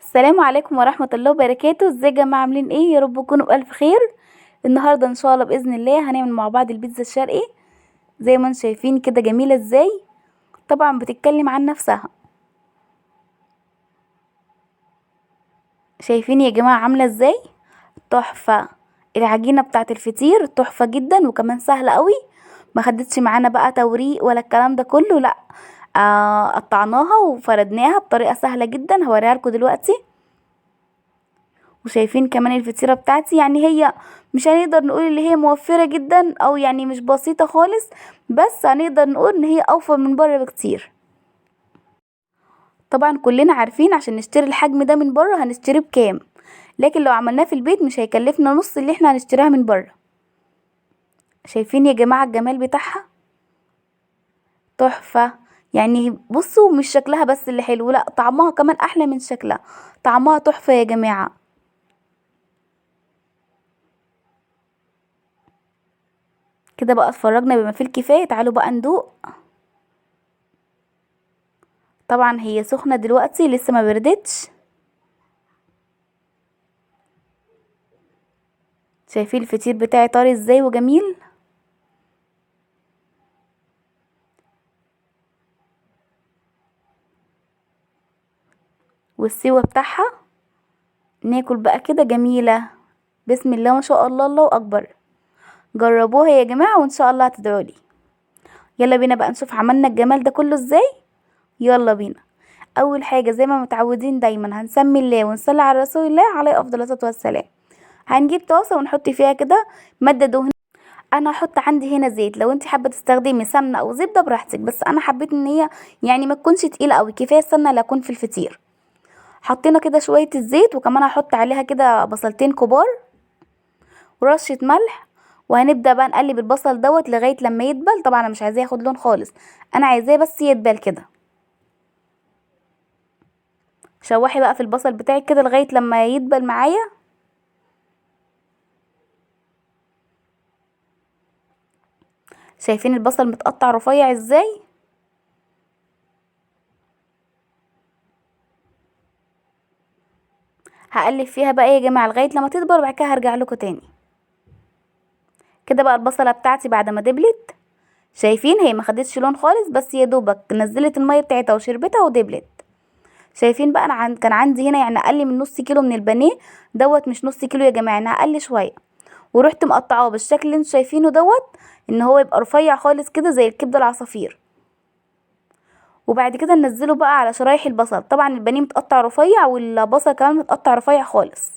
السلام عليكم ورحمة الله وبركاته. ازاي يا جماعة عاملين ايه؟ يا رب تكونوا بألف خير. النهاردة ان شاء الله بإذن الله هنعمل مع بعض البيتزا الشرقي. زي ما انتم شايفين كده جميلة ازاي. طبعا بتتكلم عن نفسها. شايفين يا جماعة عاملة ازاي؟ تحفة. العجينة بتاعت الفطير تحفة جدا وكمان سهلة قوي. ما خدتش معانا بقى توريق ولا الكلام ده كله، لا. قطعناها وفردناها بطريقة سهلة جدا، هوريها لكم دلوقتي. وشايفين كمان الفطيرة بتاعتي، يعني هي مش هنقدر نقول اللي هي موفرة جدا او يعني مش بسيطة خالص، بس هنقدر نقول ان هي اوفر من بره بكتير. طبعا كلنا عارفين عشان نشتري الحجم ده من بره هنشتريه بكام، لكن لو عملناه في البيت مش هيكلفنا نص اللي احنا هنشتريها من بره. شايفين يا جماعة الجمال بتاعها؟ تحفة. يعني بصوا، مش شكلها بس اللي حلو، لا طعمها كمان احلى من شكلها. طعمها تحفة يا جماعة. كده بقى اتفرجنا بما فيه الكفاية، تعالوا بقى ندوق. طبعا هي سخنة دلوقتي لسه ما بردتش. شايفين الفطير بتاعي طري ازاي وجميل. والسوا بتاعها ناكل بقى كده جميلة. بسم الله ما شاء الله، الله اكبر. جربوها يا جماعة وان شاء الله هتدعولي. يلا بينا بقى نشوف عملنا الجمال ده كله ازاي. يلا بينا. اول حاجة زي ما متعودين دايما هنسمي الله ونصلي على رسول الله عليه افضل الصلاة والسلام. هنجيب طاسة ونحط فيها كده مادة دهن. انا هحط عندي هنا زيت، لو انت حابه تستخدمي سمنه او زبده براحتك، بس انا حبيت ان هي يعني ما تكونش تقيله قوي، كفايه السمنه اللي هتكون في الفطير. حطينا كده شويه الزيت، وكمان هحط عليها كده بصلتين كبار ورشه ملح. وهنبدا بقى نقلب البصل دوت لغايه لما يدبل. طبعا انا مش عايزاه ياخد لون خالص، انا عايزاه بس يدبل كده. شوحي بقى في البصل بتاعك كده لغايه لما يدبل معايا. شايفين البصل متقطع رفيع ازاي؟ هقلب فيها بقى يا جماعه لغايه لما تدبل، وبعد كده هرجع لكم تاني. كده بقى البصله بتاعتي بعد ما دبلت، شايفين هي ما خدتش لون خالص، بس يا دوبك نزلت الميه بتاعتها وشربتها ودبلت. شايفين بقى انا كان عندي هنا يعني اقل من نص كيلو من البانيه دوت. مش نص كيلو يا جماعه، انا اقل شويه. ورحت مقطعاه بالشكل اللي انتوا شايفينه دوت، ان هو يبقى رفيع خالص كده زي الكبده العصافير. وبعد كده ننزله بقى على شرايح البصل. طبعا البانيه متقطع رفيع والبصل كمان متقطع رفيع خالص.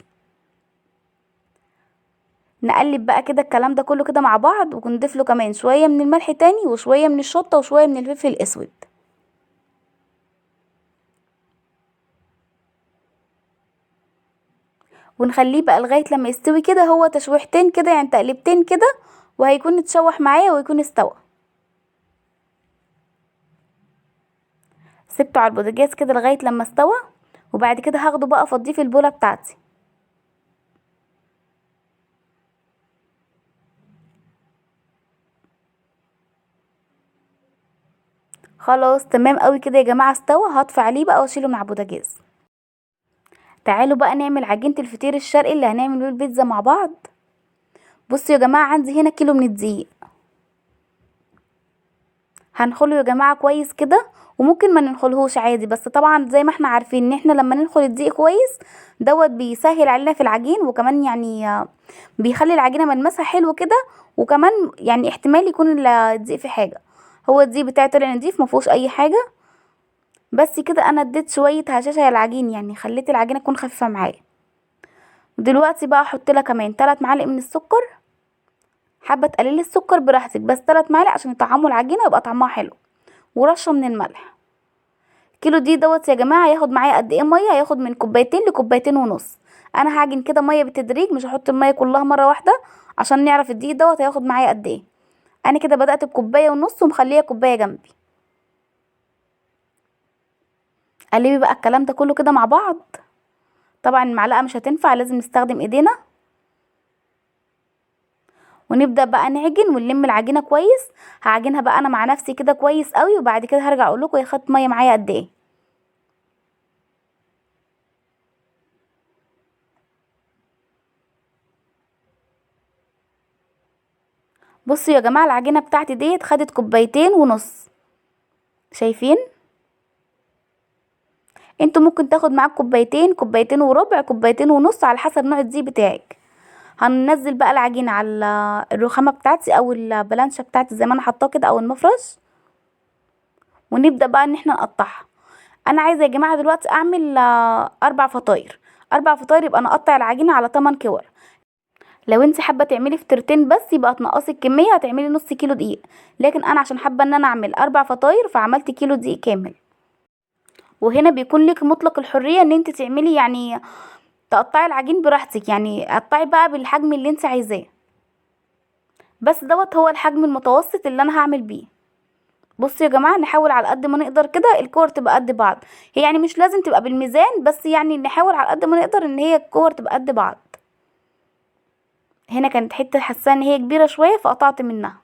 نقلب بقى كده الكلام ده كله كده مع بعض، ونضيف له كمان شويه من الملح تاني وشويه من الشطه وشويه من الفلفل الاسود. ونخليه بقى لغاية لما يستوي كده، هو تشويحتين كده يعني تقليبتين كده، وهيكون اتشوح معايا ويكون استوى. سبته على البوتاجاز كده لغاية لما استوى، وبعد كده هاخده بقى افضيه في البولة بتاعتي. خلاص تمام قوي كده يا جماعة، استوى. هطفي عليه بقى واشيله من على البوتاجاز. تعالوا بقى نعمل عجينة الفطير الشرقي اللي هنعمل بيه البيتزا مع بعض. بصوا يا جماعة، عندي هنا كيلو من الدقيق. هنخله يا جماعة كويس كده، وممكن ما ننخلهوش عادي، بس طبعا زي ما احنا عارفين ان احنا لما ننخل الدقيق كويس دوت بيسهل علينا في العجين، وكمان يعني بيخلي العجينة ملمسها حلو كده. وكمان يعني احتمال يكون الدقيق في حاجة. هو الدقيق بتاعي طلع نضيف مفيهوش اي حاجة. بس كده انا اديت شوية هشاشة العجين، يعني خليت العجينة تكون خفيفة معايا. دلوقتي بقى احط لها كمان 3 معالق من السكر. حابة تقللي السكر براحتك، بس 3 معالق عشان يطعموا العجينة يبقى طعمها حلو. ورشة من الملح. كيلو دي دوت يا جماعه هياخد معايا قد ايه ميه؟ هياخد من كوبايتين لكوبايتين ونص. انا هعجن كده ميه بالتدريج، مش هحط الميه كلها مره واحده، عشان نعرف الدقيق دوت هياخد معايا قد ايه. انا كده بدات بكوبايه ونص ومخليه كوبايه جنبي. قلبي بقى الكلام ده كله كده مع بعض. طبعا المعلقه مش هتنفع، لازم نستخدم ايدينا. ونبدا بقى نعجن ونلم العجينه كويس. هعجنها بقى انا مع نفسي كده كويس قوي، وبعد كده هرجع اقول لكم هي خدت ميه معايا قد ايه. بصوا يا جماعه العجينه بتاعتي ديت خدت كوبايتين ونص، شايفين؟ انتوا ممكن تاخد معاك كوبايتين، كوبايتين وربع، كوبايتين ونص، على حسب نوع الدقيق بتاعك. هننزل بقى العجينه على الرخامه بتاعتي او البلانشه بتاعتي زي ما انا حطاه كده او المفرش، ونبدا بقى ان احنا نقطعها. انا عايزه يا جماعه دلوقتي اعمل 4 فطاير. 4 فطاير يبقى انا اقطع العجينه على 8 كور. لو انت حابه تعملي فطيرتين بس يبقى تنقصي الكميه، هتعملي نص كيلو دقيق. لكن انا عشان حابه ان انا اعمل 4 فطاير فعملت كيلو دقيق كامل. وهنا بيكون لك مطلق الحريه ان انت تعملي يعني تقطعي العجين براحتك، يعني قطعي بقى بالحجم اللي انت عايزاه. بس دوت هو الحجم المتوسط اللي انا هعمل بيه. بصوا يا جماعه نحاول على قد ما نقدر كده الكور تبقى قد بعض. هي يعني مش لازم تبقى بالميزان، بس يعني نحاول على قد ما نقدر ان هي الكور تبقى قد بعض. هنا كانت حته حاسه ان هي كبيره شويه فقطعت منها.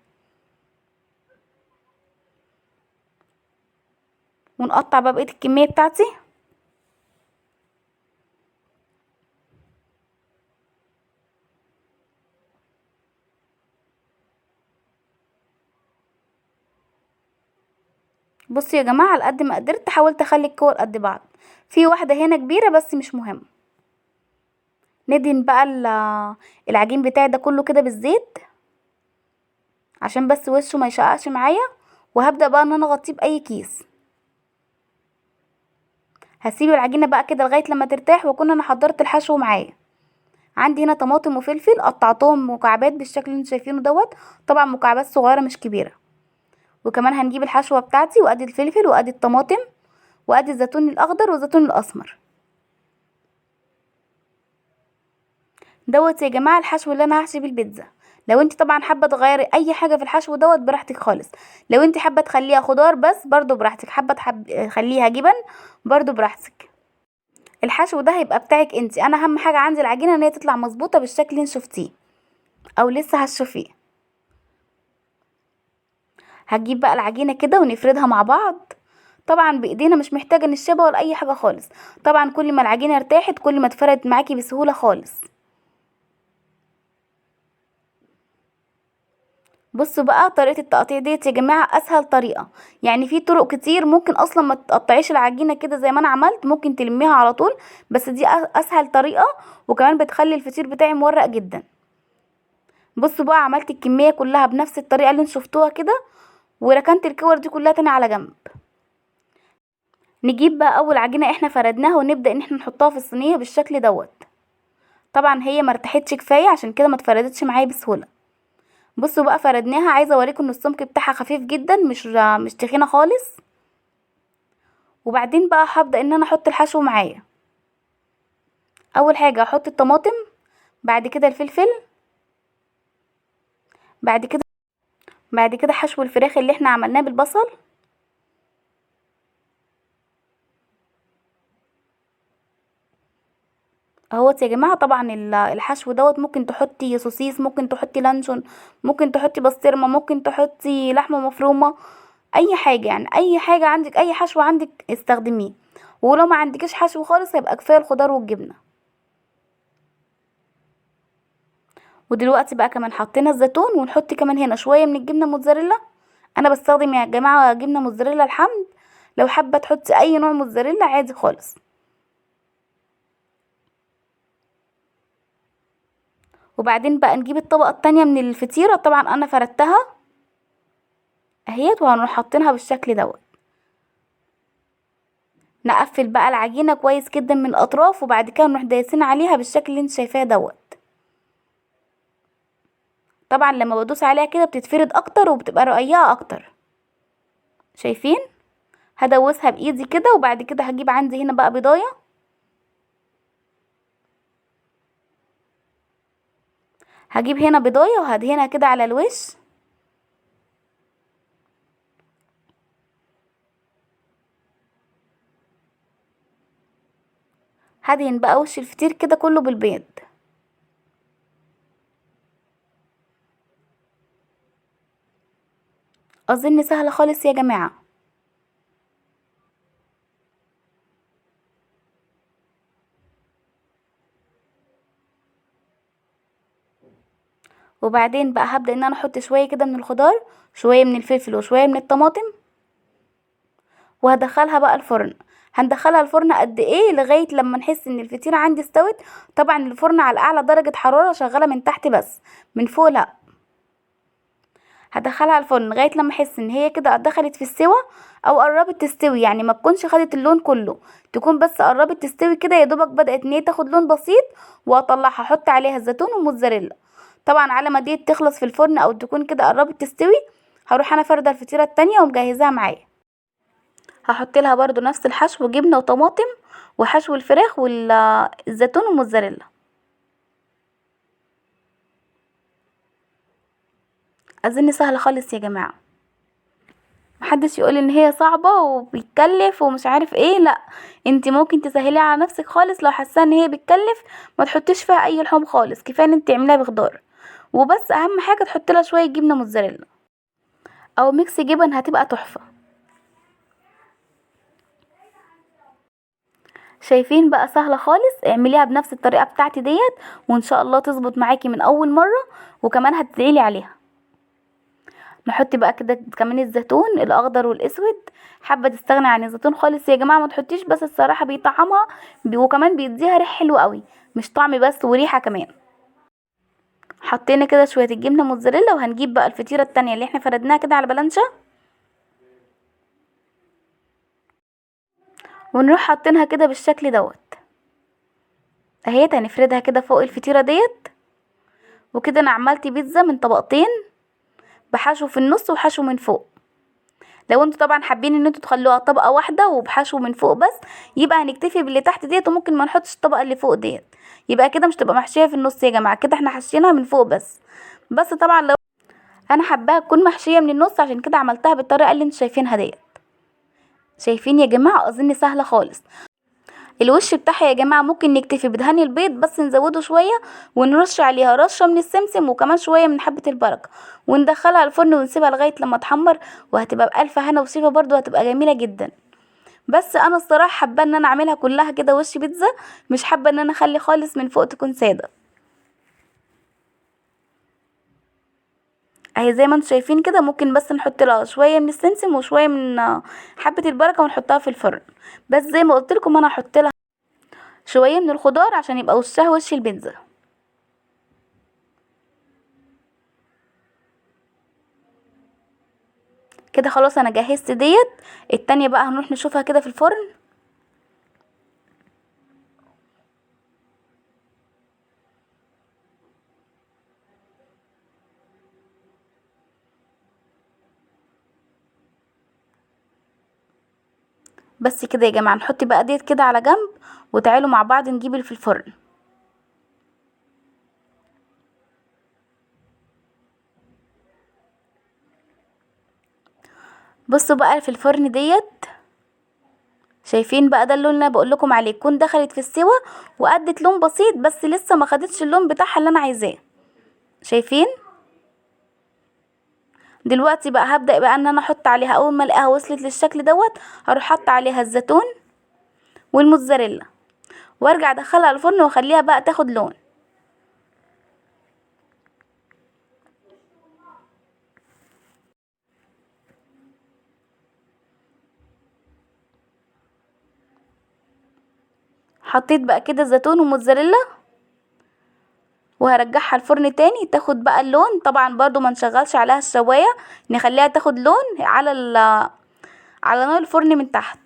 ونقطع بقى بقيه الكميه بتاعتي. بصوا يا جماعه على قد ما قدرت حاولت اخلي الكور قد بعض. في واحده هنا كبيره بس مش مهم. ندهن بقى العجين بتاعي ده كله كده بالزيت عشان بس وشه ما يشققش معايا. وهبدأ بقى ان انا اغطيه باي كيس. هسيب العجينه بقى كده لغايه لما ترتاح واكون انا حضرت الحشو معايا. عندي هنا طماطم وفلفل قطعتهم مكعبات بالشكل اللي انتوا شايفينه دوت. طبعا مكعبات صغيره مش كبيره. وكمان هنجيب الحشوه بتاعتي وادي الفلفل وادي الطماطم وادي الزيتون الاخضر والزيتون الاسمر دوت يا جماعه الحشو اللي انا هحشي بيه البيتزا. لو انت طبعا حابه تغيري اي حاجه في الحشو دوت براحتك خالص. لو انت حابه تخليها خضار بس برضو براحتك، حابه تخليها جبن برضو براحتك. الحشو ده هيبقى بتاعك انت. انا اهم حاجه عندي العجينه ان هي تطلع مظبوطه بالشكل اللي انت شفتيه او لسه هتشوفيه. هتجيب بقى العجينه كده ونفردها مع بعض. طبعا بايدينا مش محتاجه نشبها ولا اي حاجه خالص. طبعا كل ما العجينه ارتاحت كل ما اتفردت معاكي بسهوله خالص. بصوا بقى طريقه التقطيع ديت يا جماعه اسهل طريقه. يعني في طرق كتير ممكن اصلا ما تقطعيش العجينه كده زي ما انا عملت، ممكن تلميها على طول. بس دي اسهل طريقه. وكمان بتخلي الفطير بتاعي مورق جدا. بصوا بقى عملت الكميه كلها بنفس الطريقه اللي انتوا شفتوها كده. وركنت الكور دي كلها تاني على جنب. نجيب بقى اول عجينه احنا فردناها ونبدا ان احنا نحطها في الصينيه بالشكل دوت. طبعا هي ما ارتاحتش كفايه عشان كده ما اتفردتش معايا بسهوله. بصوا بقى فردناها. عايزه اوريكم ان السمك بتاعها خفيف جدا مش تخينه خالص. وبعدين بقى هبدا ان انا احط الحشو معايا. اول حاجه احط الطماطم. بعد كده الفلفل. بعد كده بعد كده حشو الفراخ اللي احنا عملناه بالبصل. اهوت يا جماعه. طبعا الحشو دوت ممكن تحطي سوسيس، ممكن تحطي لانشون، ممكن تحطي بسطرمه، ممكن تحطي لحمه مفرومه. اي حاجه يعني اي حاجه عندك، اي حشو عندك استخدميه. ولو ما عندكيش حشو خالص هيبقى كفايه الخضار والجبنه. ودلوقتي بقى كمان حطينا الزيتون ونحط كمان هنا شويه من الجبنه موتزاريلا. انا بستخدم يا جماعه جبنه موتزاريلا الحمد. لو حابه تحطي اي نوع موتزاريلا عادي خالص. وبعدين بقى نجيب الطبقه التانية من الفطيره. طبعا انا فردتها اهيت وهنروح حاطينها بالشكل دوت. نقفل بقى العجينه كويس جدا من الاطراف وبعد كده نروح دايسين عليها بالشكل اللي انت شايفاه دوت. طبعا لما بدوس عليها كده بتتفرد اكتر وبتبقى رقيقه اكتر. شايفين؟ هدوسها بايدي كده وبعد كده هجيب عندي هنا بقى بيضايه. هجيب هنا بيضايه وهدهنها كده على الوش. هدهن بقى وش الفطير كده كله بالبيض. اظن سهله خالص يا جماعه. وبعدين بقى هبدأ ان انا احط شوية كده من الخضار، شوية من الفلفل وشوية من الطماطم، وهدخلها بقى الفرن. هندخلها الفرن قد ايه؟ لغاية لما نحس ان الفطيرة عندي استوت. طبعا الفرن على اعلى درجة حرارة، شغالة من تحت بس، من فوق لا. هدخلها الفرن لغايه لما احس ان هي كده دخلت في السوا او قربت تستوي، يعني ما تكونش خدت اللون كله، تكون بس قربت تستوي كده، يا دوبك بدات ان هي تاخد لون بسيط. واطلعها احط عليها الزيتون والموتزاريلا. طبعا على ما دي تخلص في الفرن او تكون كده قربت تستوي، هروح انا فارده الفطيره التانية ومجهزاها معايا. هحط لها برضو نفس الحشو، جبنه وطماطم وحشو الفراخ والزيتون والموتزاريلا. اظن سهله خالص يا جماعه، محدش يقول ان هي صعبة وبيتكلف ومش عارف ايه، لا. انت ممكن تسهليها على نفسك خالص. لو حاسه ان هي بتكلف، ما تحطيش فيها اي لحوم خالص، كفايه ان انت تعمليها بخضار وبس. اهم حاجه تحطي لها شويه جبنه موتزاريلا او ميكس جبن، هتبقى تحفه. شايفين بقى؟ سهله خالص، اعمليها بنفس الطريقه بتاعتي ديت، وان شاء الله تظبط معاكي من اول مره، وكمان هتدعيلي عليها. نحط بقى كده كمان الزيتون الاخضر والاسود. حابه تستغني عن الزيتون خالص يا جماعه ما تحطيش، بس الصراحه بيطعمها وكمان بيديها ريحه حلو قوي، مش طعم بس وريحه كمان. حطينا كده شويه الجبنه موتزاريلا، وهنجيب بقى الفطيره التانية اللي احنا فردناها كده على بلانشا، ونروح حاطينها كده بالشكل دوت اهي. هنفردها كده فوق الفطيره ديت، وكده انا عملت بيتزا من طبقتين، بحشو في النص وحشو من فوق. لو انتوا طبعا حابين ان انتوا تخلوها طبقه واحده وبحشو من فوق بس، يبقى هنكتفي باللي تحت ديت، وممكن ما نحطش الطبقه اللي فوق ديت، يبقى كده مش تبقى محشيه في النص يا جماعه، كده احنا حشيناها من فوق بس. بس طبعا لو انا حباها تكون محشيه من النص، عشان كده عملتها بالطريقه اللي انتوا شايفينها ديت. شايفين يا جماعه؟ اظن سهله خالص. الوش بتاعها يا جماعه ممكن نكتفي بدهن البيض بس، نزوده شويه ونرش عليها رشه من السمسم وكمان شويه من حبه البركه، وندخلها الفرن ونسيبها لغايه لما تحمر، وهتبقى بألف هنا وشفا برضو، هتبقى جميله جدا. بس انا الصراحه حابه ان انا اعملها كلها كده وش بيتزا، مش حابه ان انا اخلي خالص من فوق تكون ساده اهي. زي ما انتم شايفين كده، ممكن بس نحط لها شويه من السمسم وشويه من حبه البركه ونحطها في الفرن. بس زي ما قلت لكم انا هحط لها شويه من الخضار عشان يبقى وشها وش البيتزا. كده خلاص انا جهزت ديت. التانية بقى هنروح نشوفها كده في الفرن. بس كده يا جماعه، نحط بقى ديت كده على جنب، وتعالوا مع بعض نجيب اللي في الفرن. بصوا بقى في الفرن ديت، شايفين بقى؟ ده اللون اللي انا بقول لكم عليه، تكون دخلت في السوا وادت لون بسيط، بس لسه ما خدتش اللون بتاعها اللي انا عايزاه. شايفين؟ دلوقتي بقى هبدأ بقى ان انا احط عليها، اول ما الاقيها وصلت للشكل دوت، هروح حط عليها الزيتون والموتزاريلا، وارجع ادخلها الفرن واخليها بقى تاخد لون. حطيت بقى كده زيتون وموتزاريلا، وهرجعها الفرن تاني تاخد بقى اللون. طبعا برضو ما نشغلش عليها الشوايه، نخليها تاخد لون على على نار الفرن من تحت.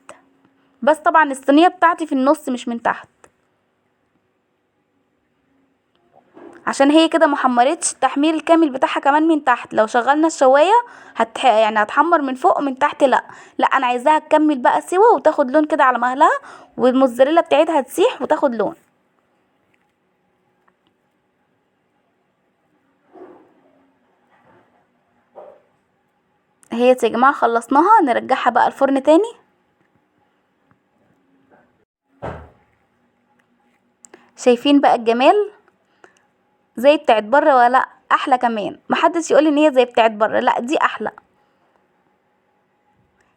بس طبعا الصينيه بتاعتي في النص مش من تحت، عشان هي كده محمرتش التحمير الكامل بتاعها كمان من تحت. لو شغلنا الشوايه يعني هتحمر من فوق ومن تحت، لا لا، انا عايزاها تكمل بقى سوا وتاخد لون كده على مهلها، والموتزاريلا بتاعتها تسيح وتاخد لون. هي يا جماعه خلصناها، نرجعها بقى الفرن تاني. شايفين بقى الجمال؟ زي بتاعت بره ولا احلى كمان؟ محدش يقول ان هي زي بتاعت بره، لا دي احلى.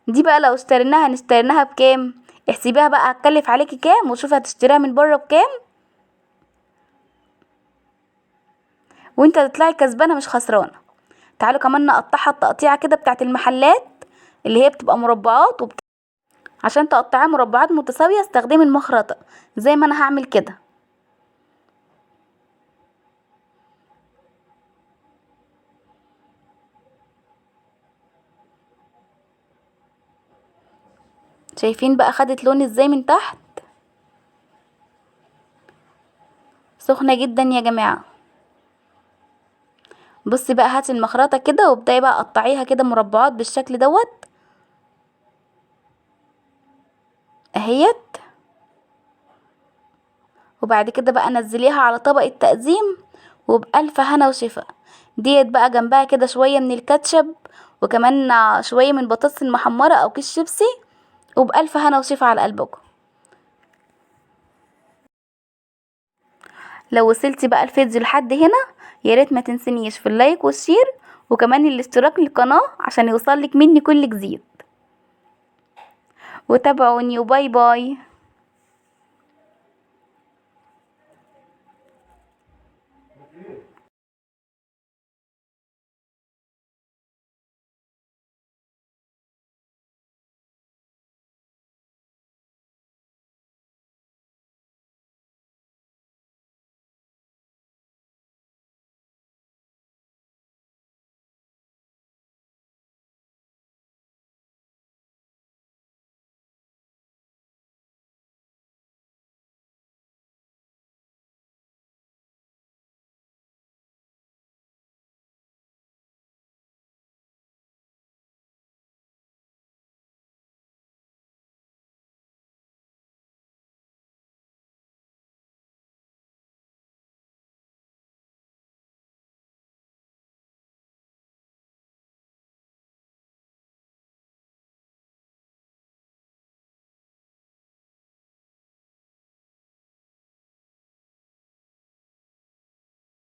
دي بقى لو اشتريناها هنشتريناها بكام؟ احسبيها بقى هتكلف عليكي كام، وشوفي هتشتريها من بره بكام. وانت هتطلعي كسبانه مش خسرانه. تعالوا كمان نقطعها التقطيعه كده بتاعت المحلات، اللي هي بتبقى مربعات عشان تقطعيها مربعات متساويه استخدمي المخرطه زي ما انا هعمل كده. شايفين بقى خدت لون ازاي من تحت؟ سخنه جدا يا جماعه. بصي بقى، هاتي المخرطه كده وابداي بقى قطعيها كده مربعات بالشكل دوت اهيت. وبعد كده بقى نزليها على طبق التقديم وبألف هنا وشفا. ديت بقى جنبها كده شوية من الكاتشب، وكمان شوية من بطاطس المحمرة او كيس شيبسي، وبألف هنا وشفا على قلبكم. لو وصلتي بقى الفيديو لحد هنا، يا ريت ما تنسنيش في اللايك والشير وكمان الاشتراك للقناة عشان يوصلك مني كل جديد، وتابعوني وباي باي.